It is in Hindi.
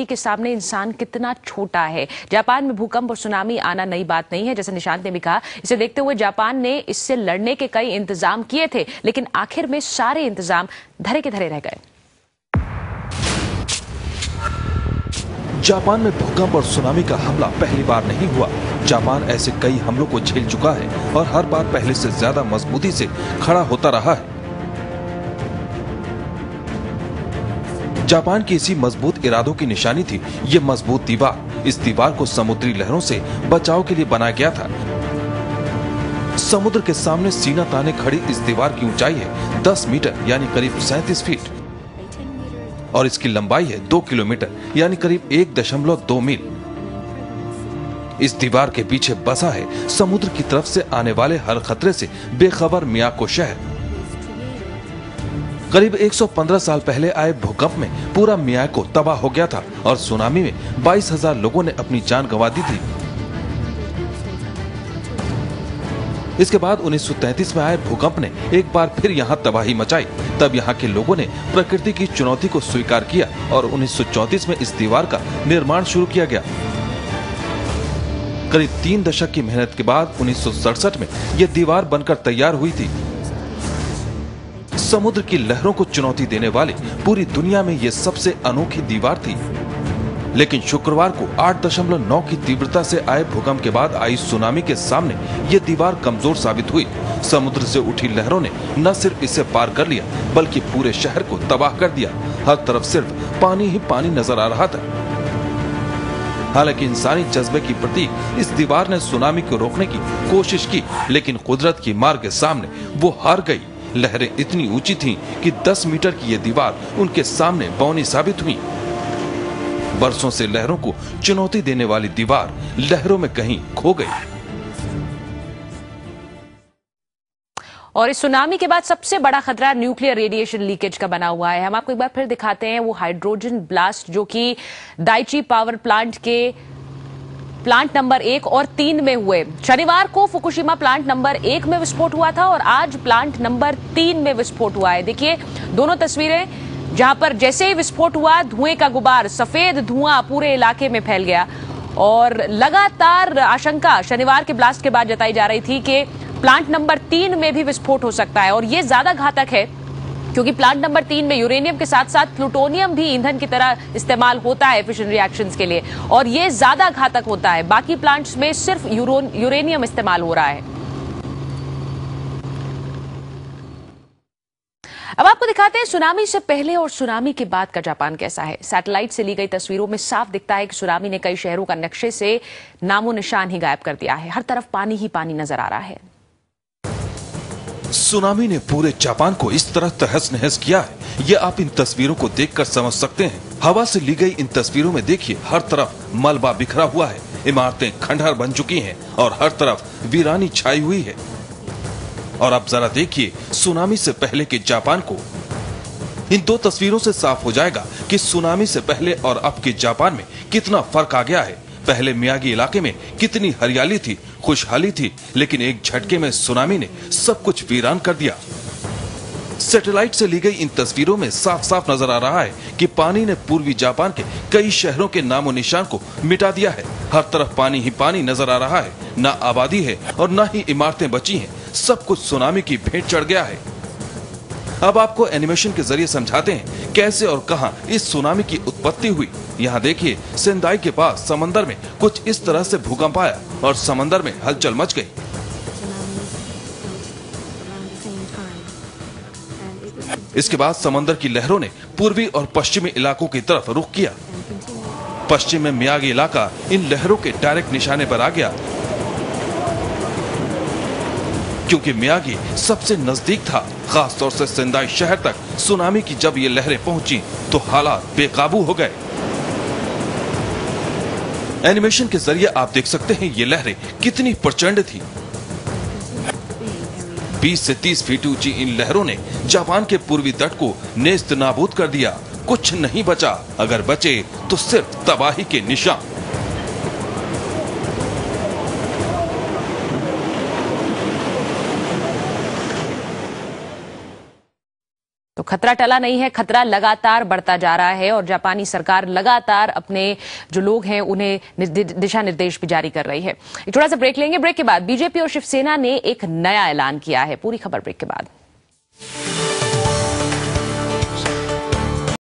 के सामने इंसान कितना छोटा है। जापान में भूकंप और सुनामी आना नई बात नहीं है, जैसे निशांत ने भी कहा। इसे देखते हुए जापान ने इससे लड़ने के कई इंतजाम किए थे, लेकिन आखिर में सारे इंतजाम धरे के धरे रह गए। जापान में भूकंप और सुनामी का हमला पहली बार नहीं हुआ। जापान ऐसे कई हमलों को झेल चुका है और हर बार पहले से ज्यादा मजबूती से खड़ा होता रहा है। जापान की इसी मजबूत इरादों की निशानी थी ये मजबूत दीवार। इस दीवार को समुद्री लहरों से बचाव के लिए बनाया गया था। समुद्र के सामने सीना ताने खड़ी इस दीवार की ऊंचाई है 10 मीटर यानी करीब 37 फीट और इसकी लंबाई है 2 किलोमीटर यानी करीब 1.2 मील। इस दीवार के पीछे बसा है समुद्र की तरफ से आने वाले हर खतरे से बेखबर मियाको शहर। करीब 115 साल पहले आए भूकंप में पूरा मियाको तबाह हो गया था और सुनामी में 22,000 लोगों ने अपनी जान गंवा दी थी। इसके बाद 1933 में आए भूकंप ने एक बार फिर यहाँ तबाही मचाई। तब यहाँ के लोगों ने प्रकृति की चुनौती को स्वीकार किया और 1934 में इस दीवार का निर्माण शुरू किया गया। करीब 3 दशक की मेहनत के बाद 1967 में यह दीवार बनकर तैयार हुई थी। समुद्र की लहरों को चुनौती देने वाली पूरी दुनिया में यह सबसे अनोखी दीवार थी। लेकिन शुक्रवार को 8.9 की तीव्रता से आए भूकंप के बाद आई सुनामी के सामने ये दीवार कमजोर साबित हुई। समुद्र से उठी लहरों ने न सिर्फ इसे पार कर लिया बल्कि पूरे शहर को तबाह कर दिया। हर तरफ सिर्फ पानी ही पानी नजर आ रहा था। हालांकि इंसानी जज्बे की प्रतीक इस दीवार ने सुनामी को रोकने की कोशिश की, लेकिन कुदरत की मार के सामने वो हार गई। लहरें इतनी ऊंची थीं कि 10 मीटर की ये दीवार उनके सामने बौनी साबित हुई। बरसों से लहरों को चुनौती देने वाली दीवार लहरों में कहीं खो गई। और इस सुनामी के बाद सबसे बड़ा खतरा न्यूक्लियर रेडिएशन लीकेज का बना हुआ है। हम आपको एक बार फिर दिखाते हैं वो हाइड्रोजन ब्लास्ट जो कि दाइची पावर प्लांट के प्लांट नंबर 1 और 3 में हुए। शनिवार को फुकुशिमा प्लांट नंबर 1 में विस्फोट हुआ था और आज प्लांट नंबर 3 में विस्फोट हुआ है। देखिए दोनों तस्वीरें, जहां पर जैसे ही विस्फोट हुआ धुएं का गुबार, सफेद धुआं पूरे इलाके में फैल गया और लगातार आशंका शनिवार के ब्लास्ट के बाद जताई जा रही थी कि प्लांट नंबर 3 में भी विस्फोट हो सकता है। और ये ज्यादा घातक है क्योंकि प्लांट नंबर 3 में यूरेनियम के साथ साथ प्लूटोनियम भी ईंधन की तरह इस्तेमाल होता है फिशन रिएक्शंस के लिए, और ये ज्यादा घातक होता है। बाकी प्लांट्स में सिर्फ यूरेनियम इस्तेमाल हो रहा है। अब आपको दिखाते हैं सुनामी से पहले और सुनामी के बाद का जापान कैसा है। सैटेलाइट से ली गई तस्वीरों में साफ दिखता है कि सुनामी ने कई शहरों का नक्शे से नामो निशान ही गायब कर दिया है। हर तरफ पानी ही पानी नजर आ रहा है। सुनामी ने पूरे जापान को इस तरह तहस नहस किया है, ये आप इन तस्वीरों को देखकर समझ सकते हैं। हवा से ली गई इन तस्वीरों में देखिए हर तरफ मलबा बिखरा हुआ है, इमारतें खंडहर बन चुकी हैं और हर तरफ वीरानी छाई हुई है। और अब जरा देखिए सुनामी से पहले के जापान को। इन 2 तस्वीरों से साफ हो जाएगा कि सुनामी से पहले और अब के जापान में कितना फर्क आ गया है। पहले मियागी इलाके में कितनी हरियाली थी, खुशहाली थी, लेकिन एक झटके में सुनामी ने सब कुछ वीरान कर दिया। सैटेलाइट से ली गई इन तस्वीरों में साफ साफ नजर आ रहा है कि पानी ने पूर्वी जापान के कई शहरों के नामो निशान को मिटा दिया है। हर तरफ पानी ही पानी नजर आ रहा है, न आबादी है और न ही इमारतें बची हैं। सब कुछ सुनामी की भेंट चढ़ गया है। अब आपको एनिमेशन के जरिए समझाते हैं कैसे और कहां इस सुनामी की उत्पत्ति हुई। यहाँ देखिए सेंदाई के पास समंदर में कुछ इस तरह से भूकंप आया और समंदर में हलचल मच गई। इसके बाद समंदर की लहरों ने पूर्वी और पश्चिमी इलाकों की तरफ रुख किया। पश्चिम में मियागी इलाका इन लहरों के डायरेक्ट निशाने पर आ गया क्योंकि मियागी सबसे नजदीक था। खास तौर से सेंदाई शहर तक सुनामी की जब ये लहरें पहुंची तो हालात बेकाबू हो गए। एनिमेशन के जरिए आप देख सकते हैं ये लहरें कितनी प्रचंड थी। 20 से 30 फीट ऊंची इन लहरों ने जापान के पूर्वी तट को नेस्त नाबूद कर दिया। कुछ नहीं बचा, अगर बचे तो सिर्फ तबाही के निशान। तो खतरा टला नहीं है, खतरा लगातार बढ़ता जा रहा है और जापानी सरकार लगातार अपने जो लोग हैं उन्हें दिशा निर्देश भी जारी कर रही है। एक थोड़ा सा ब्रेक लेंगे, ब्रेक के बाद बीजेपी और शिवसेना ने एक नया ऐलान किया है। पूरी खबर ब्रेक के बाद।